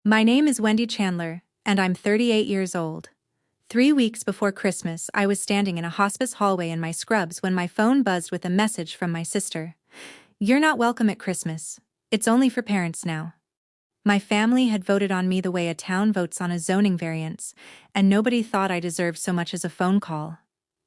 My name is Wendy Chandler, and I'm 38 years old. 3 weeks before Christmas, I was standing in a hospice hallway in my scrubs when my phone buzzed with a message from my sister. "You're not welcome at Christmas. It's only for parents now." My family had voted on me the way a town votes on a zoning variance, and nobody thought I deserved so much as a phone call.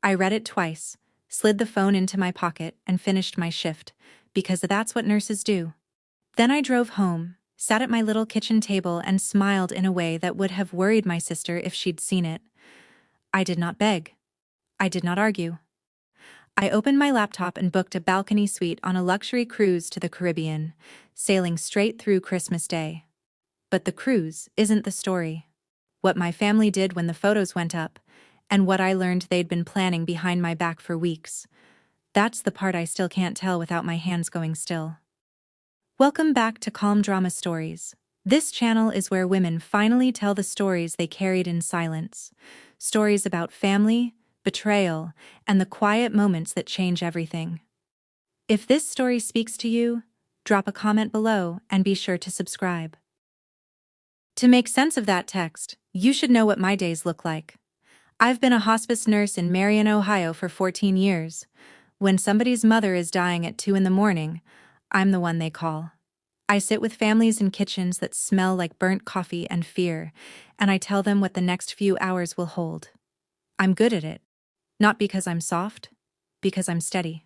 I read it twice, slid the phone into my pocket, and finished my shift, because that's what nurses do. Then I drove home, sat at my little kitchen table, and smiled in a way that would have worried my sister if she'd seen it. I did not beg. I did not argue. I opened my laptop and booked a balcony suite on a luxury cruise to the Caribbean, sailing straight through Christmas Day. But the cruise isn't the story. What my family did when the photos went up, and what I learned they'd been planning behind my back for weeks. That's the part I still can't tell without my hands going still. Welcome back to Calm Drama Stories. This channel is where women finally tell the stories they carried in silence. Stories about family, betrayal, and the quiet moments that change everything. If this story speaks to you, drop a comment below and be sure to subscribe. To make sense of that text, you should know what my days look like. I've been a hospice nurse in Marion, Ohio for 14 years. When somebody's mother is dying at 2 in the morning, I'm the one they call. I sit with families in kitchens that smell like burnt coffee and fear, and I tell them what the next few hours will hold. I'm good at it. Not because I'm soft, because I'm steady.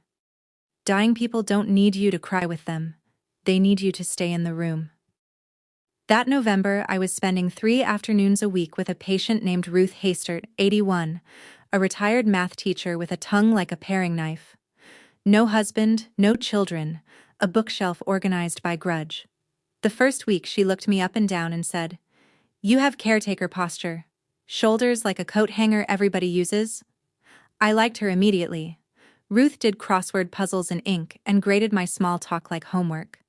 Dying people don't need you to cry with them. They need you to stay in the room. That November, I was spending 3 afternoons a week with a patient named Ruth Hastert, 81, a retired math teacher with a tongue like a paring knife. No husband, no children, a bookshelf organized by grudge. The first week she looked me up and down and said, "You have caretaker posture. Shoulders like a coat hanger everybody uses." I liked her immediately. Ruth did crossword puzzles in ink and graded my small talk like homework.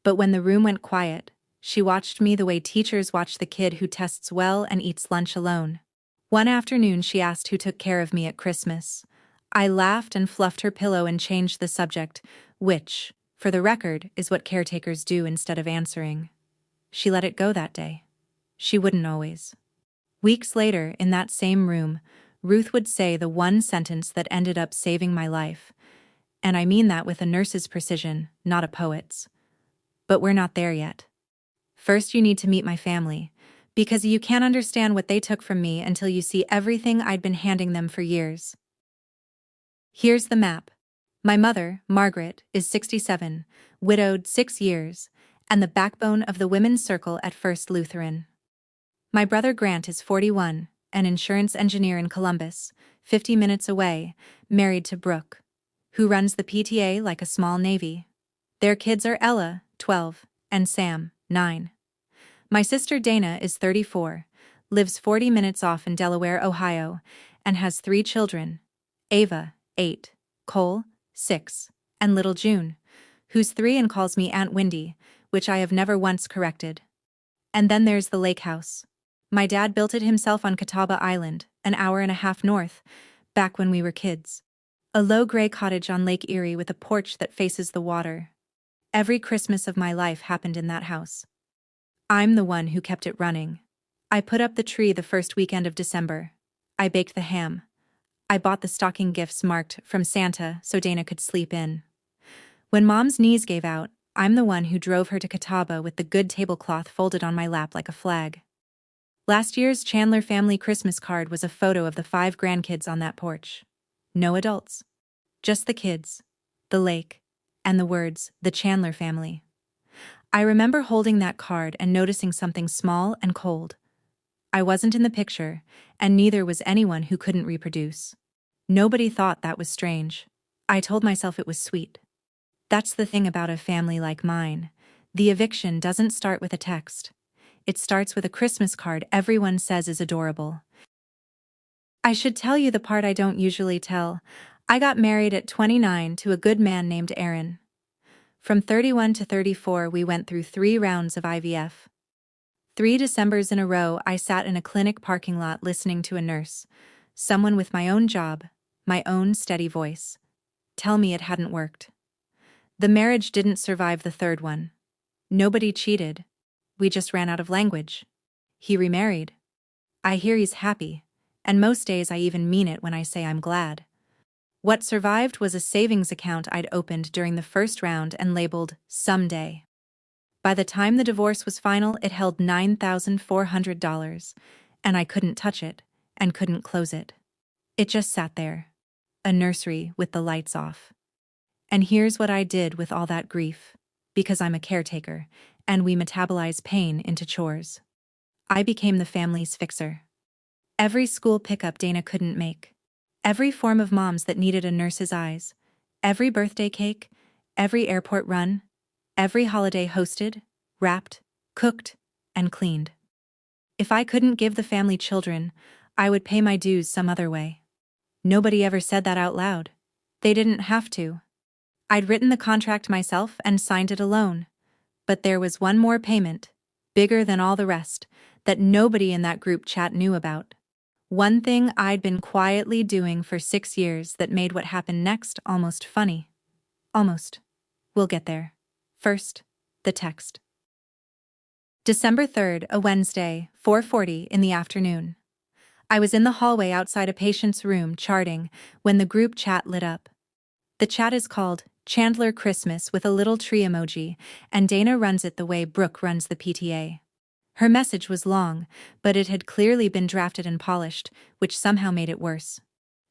But when the room went quiet, she watched me the way teachers watch the kid who tests well and eats lunch alone. One afternoon she asked who took care of me at Christmas. I laughed and fluffed her pillow and changed the subject, which, for the record, is what caretakers do instead of answering. She let it go that day. She wouldn't always. Weeks later, in that same room, Ruth would say the one sentence that ended up saving my life. And I mean that with a nurse's precision, not a poet's. But we're not there yet. First, you need to meet my family, because you can't understand what they took from me until you see everything I'd been handing them for years. Here's the map. My mother, Margaret, is 67, widowed 6 years, and the backbone of the women's circle at First Lutheran. My brother Grant is 41, an insurance engineer in Columbus, 50 minutes away, married to Brooke, who runs the PTA like a small navy. Their kids are Ella, 12, and Sam, 9. My sister Dana is 34, lives 40 minutes off in Delaware, Ohio, and has 3 children: Ava, 8, Cole, 6, and little June, who's 3 and calls me Aunt Wendy, which I have never once corrected. And then there's the lake house. My dad built it himself on Catawba Island, an hour and a half north, back when we were kids. A low gray cottage on Lake Erie with a porch that faces the water. Every Christmas of my life happened in that house. I'm the one who kept it running. I put up the tree the first weekend of December. I baked the ham. I bought the stocking gifts marked "From Santa" so Dana could sleep in. When Mom's knees gave out, I'm the one who drove her to Catawba with the good tablecloth folded on my lap like a flag. Last year's Chandler family Christmas card was a photo of the 5 grandkids on that porch. No adults. Just the kids, the lake, and the words, "The Chandler family." I remember holding that card and noticing something small and cold. I wasn't in the picture, and neither was anyone who couldn't reproduce. Nobody thought that was strange. I told myself it was sweet. That's the thing about a family like mine. The eviction doesn't start with a text. It starts with a Christmas card everyone says is adorable. I should tell you the part I don't usually tell. I got married at 29 to a good man named Aaron. From 31 to 34, we went through 3 rounds of IVF. 3 Decembers in a row, I sat in a clinic parking lot listening to a nurse, someone with my own job, my own steady voice, tell me it hadn't worked. The marriage didn't survive the 3rd one. Nobody cheated. We just ran out of language. He remarried. I hear he's happy, and most days I even mean it when I say I'm glad. What survived was a savings account I'd opened during the first round and labeled Someday. By the time the divorce was final, it held $9,400, and I couldn't touch it, and couldn't close it. It just sat there. A nursery with the lights off. And here's what I did with all that grief. Because I'm a caretaker, and we metabolize pain into chores. I became the family's fixer. Every school pickup Dana couldn't make. Every form of moms that needed a nurse's eyes. Every birthday cake. Every airport run. Every holiday hosted, wrapped, cooked, and cleaned. If I couldn't give the family children, I would pay my dues some other way. Nobody ever said that out loud. They didn't have to. I'd written the contract myself and signed it alone. But there was one more payment, bigger than all the rest, that nobody in that group chat knew about. One thing I'd been quietly doing for 6 years that made what happened next almost funny. Almost. We'll get there. First, the text. December 3rd, a Wednesday, 4:40 in the afternoon. I was in the hallway outside a patient's room charting when the group chat lit up. The chat is called Chandler Christmas with a little tree emoji, and Dana runs it the way Brooke runs the PTA. Her message was long, but it had clearly been drafted and polished, which somehow made it worse.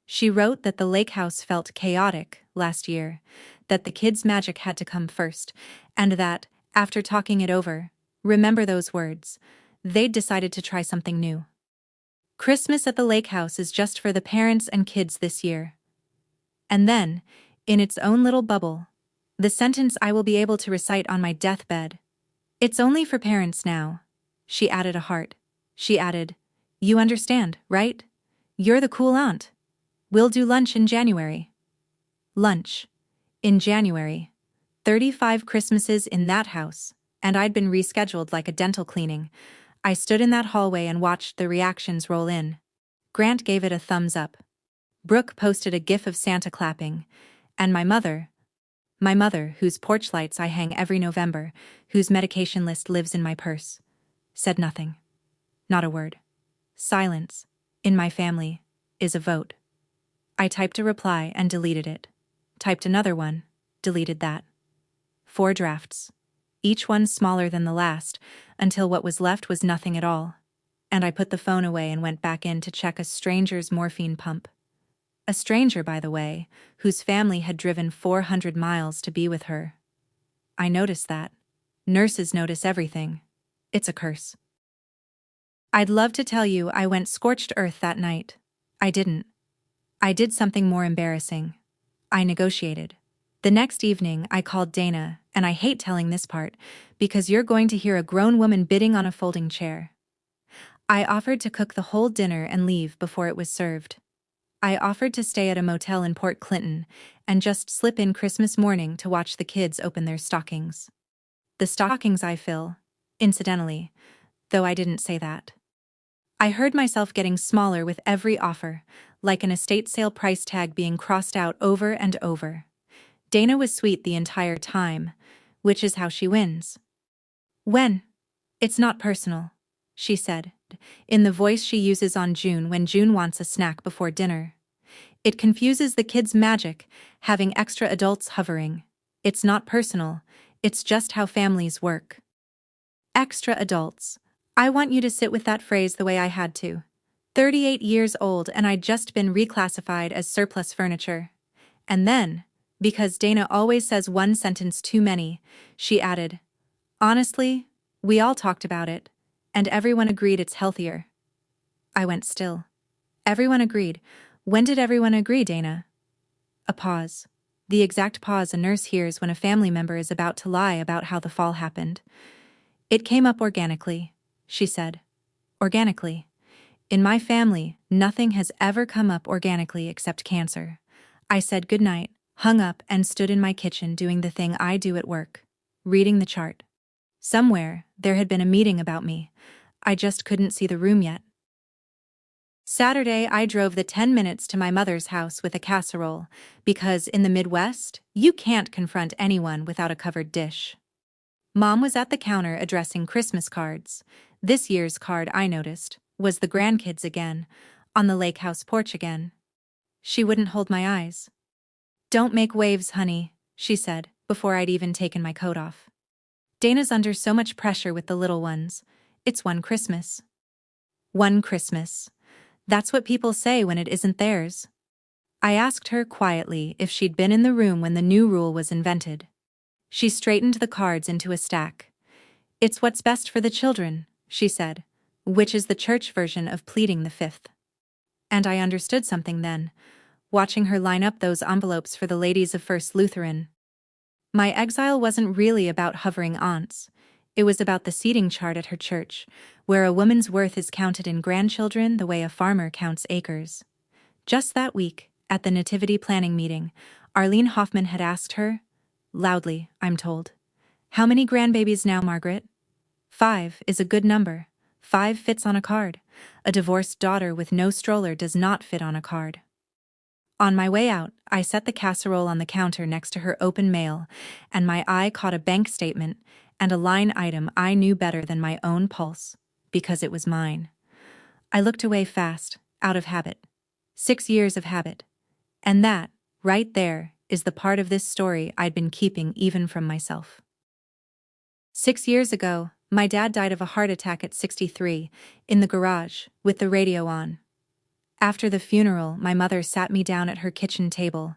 She wrote that the lake house felt chaotic last year, that the kids' magic had to come first, and that, after talking it over, remember those words, they'd decided to try something new. Christmas at the lake house is just for the parents and kids this year. And then, in its own little bubble, the sentence I will be able to recite on my deathbed. It's only for parents now. She added a heart. She added, you understand, right? You're the cool aunt. We'll do lunch in January. Lunch. In January. 35 Christmases in that house, and I'd been rescheduled like a dental cleaning. I stood in that hallway and watched the reactions roll in. Grant gave it a thumbs up. Brooke posted a gif of Santa clapping, and my mother, whose porch lights I hang every November, whose medication list lives in my purse, said nothing. Not a word. Silence, in my family, is a vote. I typed a reply and deleted it. Typed another one, deleted that. 4 drafts. Each one smaller than the last, until what was left was nothing at all. And I put the phone away and went back in to check a stranger's morphine pump. A stranger, by the way, whose family had driven 400 miles to be with her. I noticed that. Nurses notice everything. It's a curse. I'd love to tell you I went scorched earth that night. I didn't. I did something more embarrassing. I negotiated. The next evening, I called Dana, and I hate telling this part, because you're going to hear a grown woman bidding on a folding chair. I offered to cook the whole dinner and leave before it was served. I offered to stay at a motel in Port Clinton and just slip in Christmas morning to watch the kids open their stockings. The stockings I fill, incidentally, though I didn't say that. I heard myself getting smaller with every offer, like an estate sale price tag being crossed out over and over. Dana was sweet the entire time, which is how she wins. It's not personal, she said, in the voice she uses on June when June wants a snack before dinner. It confuses the kids' magic, having extra adults hovering. It's not personal, it's just how families work. Extra adults. I want you to sit with that phrase the way I had to. 38 years old and I'd just been reclassified as surplus furniture. And then, because Dana always says one sentence too many, she added, honestly, we all talked about it, and everyone agreed it's healthier. I went still. Everyone agreed. When did everyone agree, Dana? A pause. The exact pause a nurse hears when a family member is about to lie about how the fall happened. It came up organically, she said. Organically. In my family, nothing has ever come up organically except cancer. I said goodnight, hung up, and stood in my kitchen doing the thing I do at work, reading the chart. Somewhere, there had been a meeting about me. I just couldn't see the room yet. Saturday, I drove the 10 minutes to my mother's house with a casserole, because in the Midwest, you can't confront anyone without a covered dish. Mom was at the counter addressing Christmas cards. This year's card, I noticed, was the grandkids again, on the lake house porch again. She wouldn't hold my eyes. "Don't make waves, honey," she said, before I'd even taken my coat off. "Dana's under so much pressure with the little ones. It's one Christmas." One Christmas. That's what people say when it isn't theirs. I asked her quietly if she'd been in the room when the new rule was invented. She straightened the cards into a stack. "It's what's best for the children," she said, which is the church version of pleading the fifth. And I understood something then, watching her line up those envelopes for the ladies of First Lutheran. My exile wasn't really about hovering aunts. It was about the seating chart at her church, where a woman's worth is counted in grandchildren the way a farmer counts acres. Just that week, at the nativity planning meeting, Arlene Hoffman had asked her, loudly, I'm told, "How many grandbabies now, Margaret?" 5 is a good number. 5 fits on a card. A divorced daughter with no stroller does not fit on a card. On my way out, I set the casserole on the counter next to her open mail, and my eye caught a bank statement and a line item I knew better than my own pulse, because it was mine. I looked away fast, out of habit. 6 years of habit. And that, right there, is the part of this story I'd been keeping even from myself. 6 years ago, my dad died of a heart attack at 63, in the garage, with the radio on. After the funeral, my mother sat me down at her kitchen table,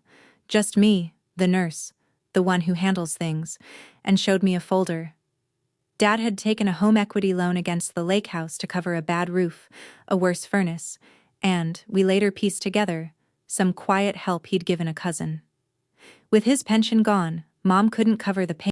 just me, the nurse, the one who handles things, and showed me a folder. Dad had taken a home equity loan against the lake house to cover a bad roof, a worse furnace, and, we later pieced together, some quiet help he'd given a cousin. With his pension gone, Mom couldn't cover the